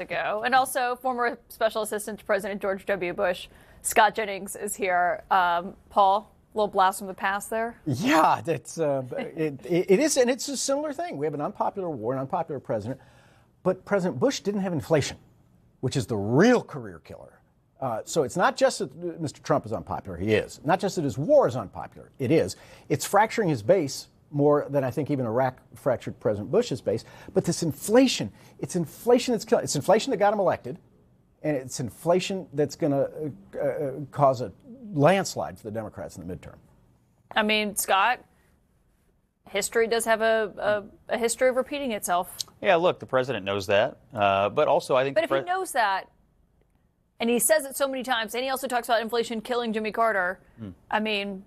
ago. And also former Special Assistant to President George W. Bush, Scott Jennings, is here. Paul, a little blast from the past there. Yeah, that's it is, and it's a similar thing. We have an unpopular war, an unpopular president, but President Bush didn't have inflation, which is the real career killer. So it's not just that Mr. Trump is unpopular. He is. Not just that his war is unpopular. It is. It's fracturing his base more than I think even Iraq fractured President Bush's base. But this inflation, it's inflation that's killing. It's inflation that got him elected, and it's inflation that's going to cause a landslide for the Democrats in the midterm. I mean, Scott, history does have a history of repeating itself. Yeah, look, the president knows that. But also, I think. But if he knows that, and he says it so many times, and he also talks about inflation killing Jimmy Carter, I mean.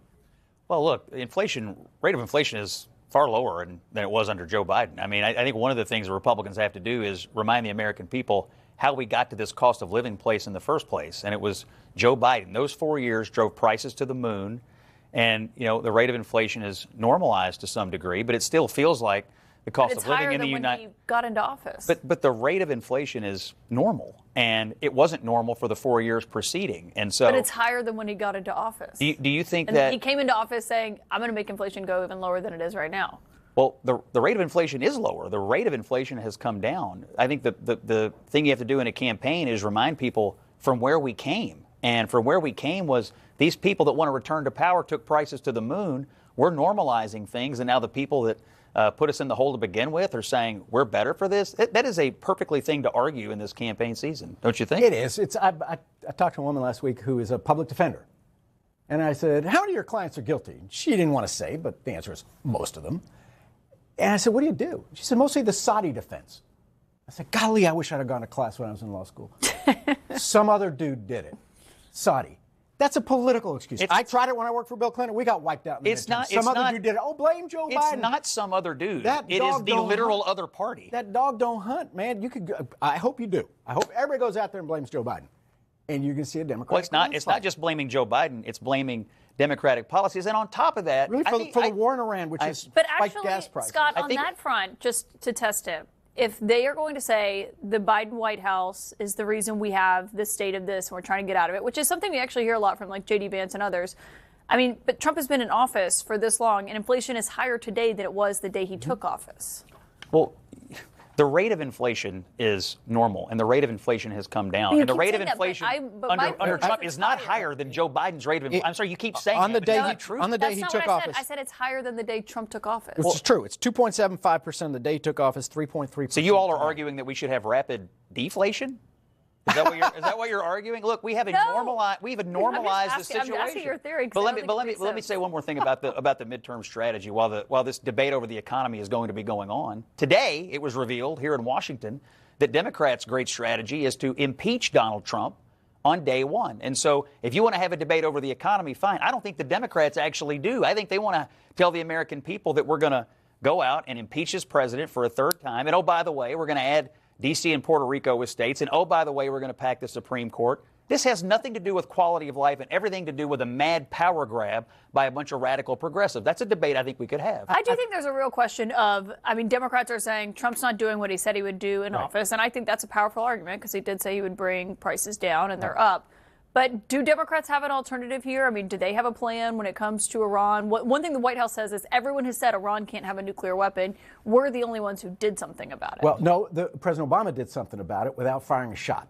Well, look, the rate of inflation is far lower than it was under Joe Biden. I mean, I think one of the things the Republicans have to do is remind the American people how we got to this cost of living place in the first place. And it was Joe Biden. Those 4 years drove prices to the moon. And, you know, the rate of inflation is normalized to some degree, but it still feels like the cost of living in the United States. When he got into office. But the rate of inflation is normal, and it wasn't normal for the 4 years preceding. And so, but it's higher than when he got into office. Do you think and that he came into office saying, "I'm going to make inflation go even lower than it is right now"? Well, the rate of inflation is lower. The rate of inflation has come down. I think the thing you have to do in a campaign is remind people from where we came. And from where we came was these people that want to return to power took prices to the moon. We're normalizing things, and now the people that put us in the hole to begin with are saying we're better for this. That is a perfectly thing to argue in this campaign season, don't you think? It is. I talked to a woman last week who is a public defender. And I said, how many of your clients are guilty? She didn't want to say, but the answer is most of them. And I said, what do you do? She said, mostly the Saudi defense. I said, golly, I wish I'd have gone to class when I was in law school. Some other dude did it. Saudi. That's a political excuse. I tried it when I worked for Bill Clinton. We got wiped out in the midterm. Some other dude did it. Oh, blame Joe Biden. It's not some other dude. It is the literal other party. That dog don't hunt, man. You could. I hope you do. I hope everybody goes out there and blames Joe Biden, and you can see a Democrat. Well, it's not just blaming Joe Biden. It's blaming Democratic policies, and on top of that, really for the war in Iran, which is but spiked actually, gas prices. Scott, on that front, just to test it. If they are going to say the Biden White House is the reason we have the state of this and we're trying to get out of it, which is something we actually hear a lot from like J.D. Vance and others. I mean, but Trump has been in office for this long, and inflation is higher today than it was the day he took office. Well, the rate of inflation is normal, and the rate of inflation has come down. And the rate of inflation under Trump is not higher than Joe Biden's rate of inflation. I'm sorry, you keep saying on the day he took office. I said it's higher than the day Trump took office. Which is true. It's 2.75% the day he took office, 3.3%. So you all are arguing that we should have rapid deflation? Is that what you're arguing? Look, we have normalized the situation. I'm asking your theory. But let me say one more thing about the midterm strategy while this debate over the economy is going to be going on. Today, it was revealed here in Washington that Democrats' great strategy is to impeach Donald Trump on day one. And so if you want to have a debate over the economy, fine. I don't think the Democrats actually do. I think they want to tell the American people that we're going to go out and impeach his president for a third time. And oh, by the way, we're going to add D.C. and Puerto Rico as states. And oh, by the way, we're going to pack the Supreme Court. This has nothing to do with quality of life and everything to do with a mad power grab by a bunch of radical progressives. That's a debate I think we could have. I do think there's a real question of, I mean, Democrats are saying Trump's not doing what he said he would do in office. And I think that's a powerful argument because he did say he would bring prices down and they're up. But do Democrats have an alternative here? I mean, do they have a plan when it comes to Iran? One thing the White House says is everyone has said Iran can't have a nuclear weapon. We're the only ones who did something about it. Well, no, President Obama did something about it without firing a shot.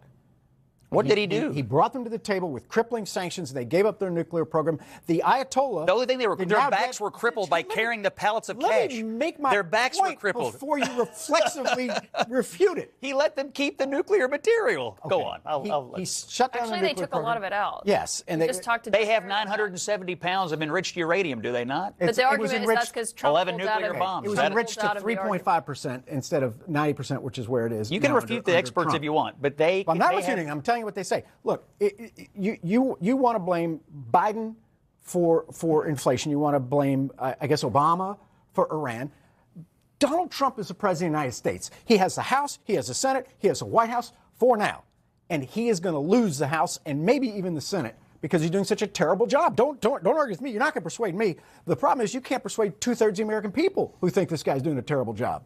What did he do? He brought them to the table with crippling sanctions. They gave up their nuclear program. The Ayatollah. The only thing their backs were crippled by carrying the pallets of cash. Let me make my their backs point were crippled before you reflexively refute it. He let them keep the nuclear material. Okay. Go on. He shut down the nuclear Actually, they took program. A lot of it out. Yes, and they have 970 pounds of enriched uranium, do they not? But the argument is that's because Trump 11 pulled out nuclear of bombs. It was enriched to 3.5% instead of 90%, which is where it is. You can refute the experts Trump. if you want, but they. I'm not refuting. I'm telling you what they say. Look. You want to blame Biden for inflation. You want to blame, I guess, Obama for Iran. Donald Trump is the president of the United States. He has the House, he has the Senate, he has the White House for now. And he is going to lose the House and maybe even the Senate because he's doing such a terrible job. Don't argue with me. You're not going to persuade me. The problem is you can't persuade 2/3 of the American people who think this guy's doing a terrible job.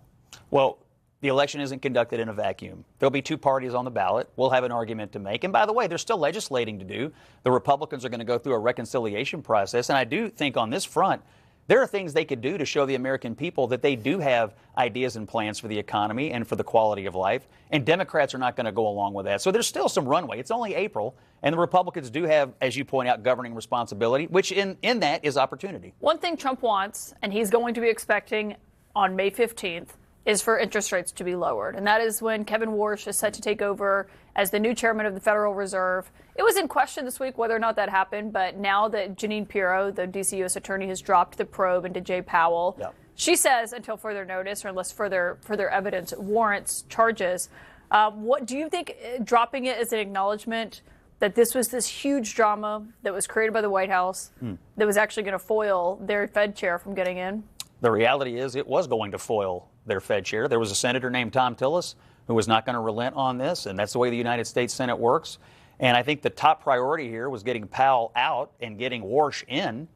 Well, The election isn't conducted in a vacuum. There'll be two parties on the ballot. We'll have an argument to make. And by the way, there's still legislating to do. The Republicans are going to go through a reconciliation process. And I do think on this front, there are things they could do to show the American people that they do have ideas and plans for the economy and for the quality of life. And Democrats are not going to go along with that. So there's still some runway. It's only April. And the Republicans do have, as you point out, governing responsibility, which in that is opportunity. One thing Trump wants, and he's going to be expecting on May 15th, is for interest rates to be lowered. And that is when Kevin Warsh is set to take over as the new chairman of the Federal Reserve. It was in question this week whether or not that happened, but now that Jeanine Pirro, the D.C. U.S. attorney, has dropped the probe into Jay Powell, she says until further notice or unless further evidence warrants charges. What do you think dropping it is an acknowledgement that this was this huge drama that was created by the White House that was actually going to foil their Fed chair from getting in? The reality is it was going to foil their Fed chair. There was a senator named Tom Tillis who was not going to relent on this, and that's the way the United States Senate works. And I think the top priority here was getting Powell out and getting Warsh in,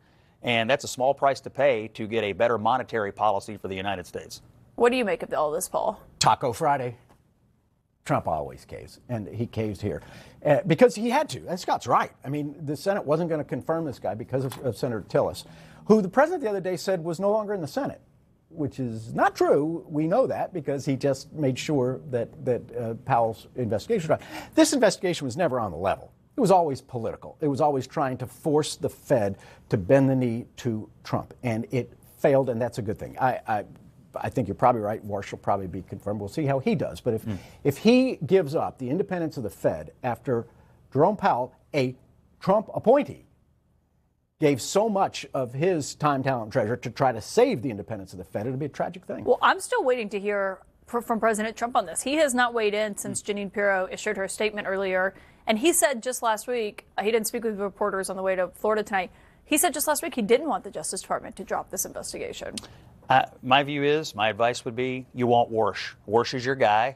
and that's a small price to pay to get a better monetary policy for the United States. What do you make of all this, Paul? Taco Friday. Trump always caves, and he caves here because he had to. And Scott's right. I mean, the Senate wasn't going to confirm this guy because of Senator Tillis, who the president the other day said was no longer in the Senate, which is not true. We know that because he just made sure that Powell's investigation was done. This investigation was never on the level. It was always political. It was always trying to force the Fed to bend the knee to Trump, and it failed, and that's a good thing. I think you're probably right. Warsh will probably be confirmed. We'll see how he does. But if he gives up the independence of the Fed after Jerome Powell, a Trump appointee, gave so much of his time, talent, and treasure to try to save the independence of the Fed, it'll be a tragic thing. Well, I'm still waiting to hear from President Trump on this. He has not weighed in since Jeanine Pirro issued her statement earlier. And he said just last week, he didn't speak with reporters on the way to Florida tonight. He said just last week he didn't want the Justice Department to drop this investigation. My view is, my advice would be, you want Warsh. Warsh is your guy.